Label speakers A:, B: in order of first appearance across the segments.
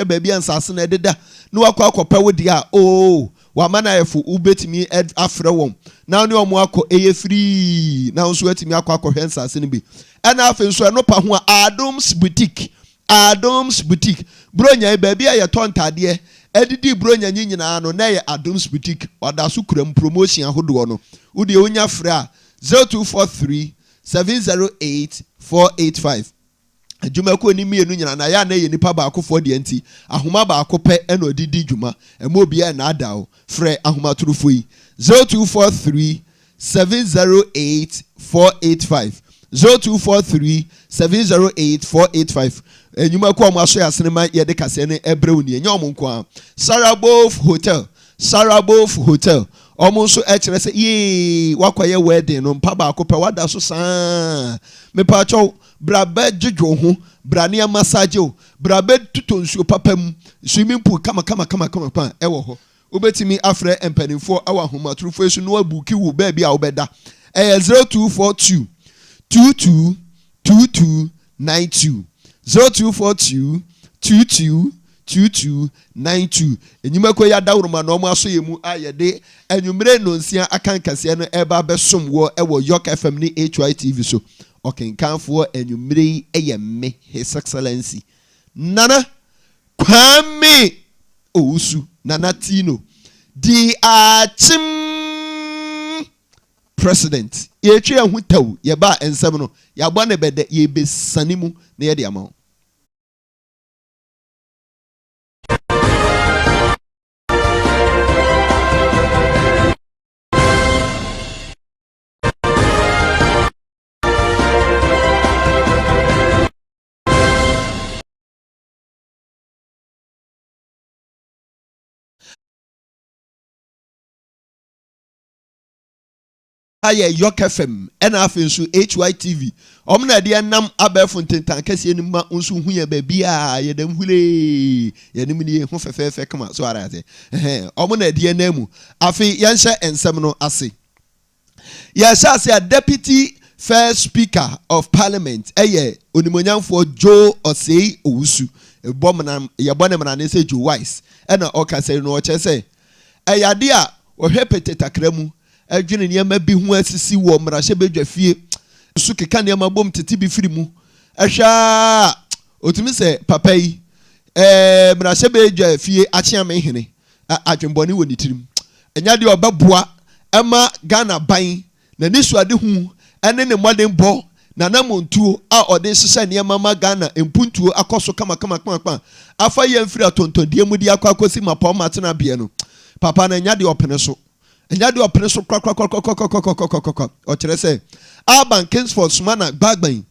A: akɔhwɛ baabi ansase na ɛdeda na wakɔ akɔpɛ wo dia oh wama na yɛfo ubetimi afrɛ wɔn na ne ɔmo akɔ ɛyɛ free na nso atimi akɔhwɛ ansase no bi ɛna afei nso ɛno pa ho a Adams boutique bronya baabi a yɛtɔ ntadeɛ ɛdidi bronya nyinaa no na yɛ Adams boutique wada so kuram promotion ahodoɔ no wode onya frɛ a 0243 708 485 adwuma ko ni mienu nyina na ya na ye nipa baako fo de anti ahoma baako pɛ ɛna odidi dwuma ɛmo bia na adaw frɛ ahoma turufo yi 0243 708 485 0243 708 485 enyuma ko mo aso ya sinema ye de kase ne ebrew ni enya omo nko a Sarabov Hotel omo nso ɛkyerɛ sɛ ye wakoye wedding no mpa baako pɛ wada so saa me pa chow brabe djidwo ho brania massage o brabe tutonsuo papam swimming pool kama pa ɛwɔ hɔ obetimi afrɛ empanimfo awa homa turufo esu no abuki wo ba bia wo bɛda 0242 222292 0242 222292 enyima ko ya dawroma no mo aso yemu ayede enwumre no nsia akankase no eba besom wo ewo Yorke FM ni Hytvgh so okenkanfo enwumre eyemme His Excellency Nana Kwame Owusu Nana Tino the Akyem president yetwe hu taw ye ba ensem no ya bɔ ne bɛdɛ ye besani mu na ye de ama aye Yorke FM ena afi nso Hytvgh omna de nam abefo ntentan kase ni ma nso hu ya ba bia ye dam hule ye nim ni hu fefefe kama so ara ate omna de namu afi yenhye ensem no ase ya sha a deputy first speaker of parliament onimonyamfo Joe Osei Owusu ebomna ye bonemna ne se Joe Wise ena okase no o chese eyade a ohwe petetakramu adwene niam bi ho asisi wo mrahye bedwa fie su keka niam bom tete bi firi mu ahwa otumi se papa yi mrahye bedwa fie akyea me hene adwenbone woni tirim enya de obaboa ema Ghana ban na nisuade hu ene ne moden bo na namontuo a ode hyehyɛ niam ma Ghana empuntuo akoso kama afa ye mfiri atontodie mu di akosi mapɔ matena bie no papa na enya de opene so enya de opene so kwa o kire se Urban Kingsford Sumana gbagban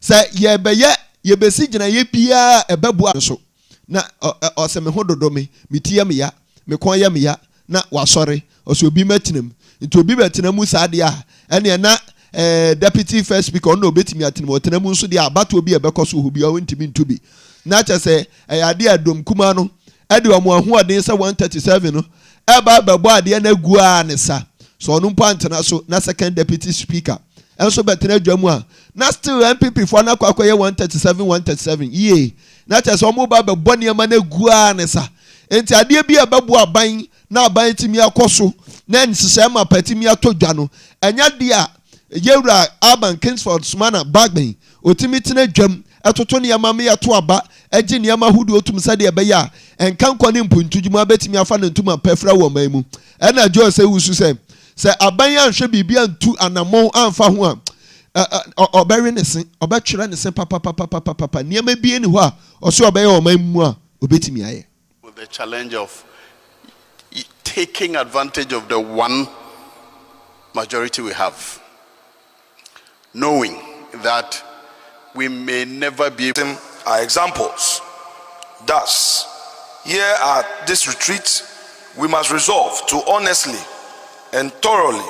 A: se ye besi gina ye bia ebebua so na o se me hododo me tie me ya me kon ya me ya na wasori o so obi matinam nti obi betinam saade a ene na deputy first speaker no betimi atinam otinam nso de abato obi ebekoso obi o ntimi ntubi na cha se ade adom kuma no ade o mo ahoɔden se 137 no eba bebo ade na gua ne sa so onu pantena so na second deputy speaker enso betena dwamu a na still MPP for na kwakoye 137 ye na cha so mo ba bebo ne ma na gua ne sa enti ade bi ebebo aban na aban timi akoso na nsese ma patimi atodwa no enya de a yewura Urban Kingsford Sumana bagben otimi tena dwam etoto ne yama me yato aba agi ne yama hudu otum sade ebeya enkan kwani mpuntujuma betimi afa ne ntuma pefra wo man mu ena jo se wusu se aban ya nhwe bibia ntu anamon amfa ho a ɔbɛwe ne se ɔbɛtwerɛ ne se papa nneɛma bie ne hɔ a ɔso ɔbɛyɛ ɔman mu a obɛtumi ayɛ.
B: With the challenge of taking advantage of the one majority we have, knowing that we may never be able.
C: Are examples. Thus, here at this retreat, we must resolve to honestly and thoroughly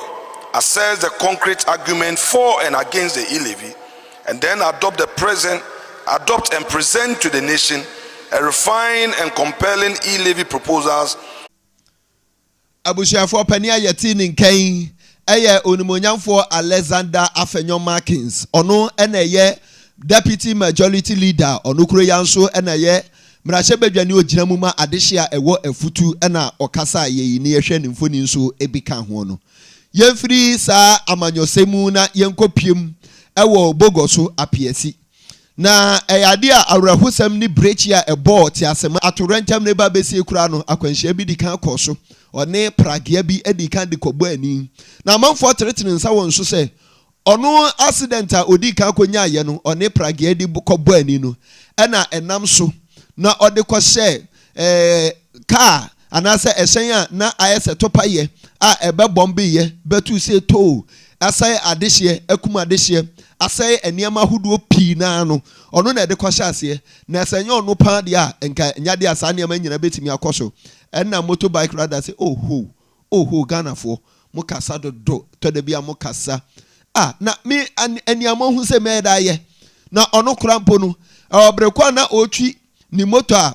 C: assess the concrete argument for and against the e-levy, and then adopt and present to the nation a refined and compelling e-levy proposals.
A: Abusuafo pani ayeti ne nkan eye onimonyamfo Alexander Afenyo Markins ono ena ye deputy majority leader ono kuro yanso ena ye mrahye badwani ogina mu ma adehia ewo afutu ena okasa ye ni yehwe ne mfoni nso ebika ho no yemfiri sa amanyosemu na yenkopiem ewo bogoso apiesi na eyade a awrahusam ni brechi a ebo ti asem atorentam ne ba besi kura no akwanhia bi di kan koso one pragea bi edi kan de kobo ani na amanfo teretene nsa won so se ono accident a odi kan konya aye no one pragea di kobo ani no ena enam so na ode ko hye car anase ehyen a na ayese topaye a ebe bombe ye betu se to asai adehye akuma adehye asai eniama huduo pii na no ono na de ko hye ase na esenye ono pa de a enka nyade asa eniama nyina betimi akoso enna motorbike rather say oh Ghana for mukasa do to de bia mukasa na me eniama hu se me da ye na ono krampo no obrekwa na otwi ni moto a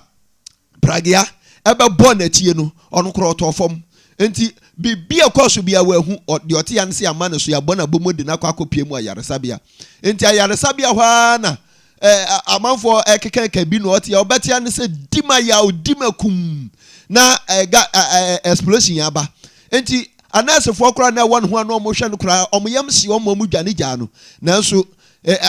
A: pragea ebe bo na tie no ono kro to fom enti bibia koso bia wa hu de ote ya nse ama ne so ya bo na bomodi na kwakopie mu ayaresabia enti ayaresabia hwa na amanfo ekeka bi no ote ya obetia ne se dima ya odimakum na explosion ya ba enti anasefo kra na won ho na omo hwe no kra omoyam si omo mu dwane gya no nanso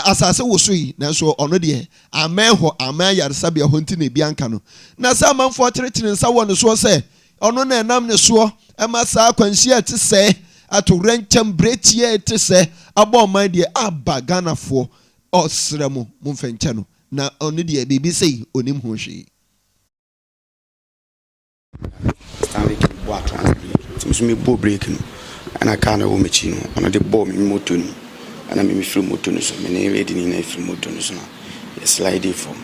A: asase wo so yi nanso ono de amenho aman yaresabia ho nti na bi anka no na sa amanfo teretene nsa won so se ono na enam ne so ema sa kwanhia te se atorencham bretie te se aboman de aba Ghanafo osremo mumfenche no na ono de bibi sei onim ho hwe
D: standing boa transport so me bo break no ana kana wo mechi no ono de bo me moto no ana me free moto no so me na ready ni na free moto no so na slide from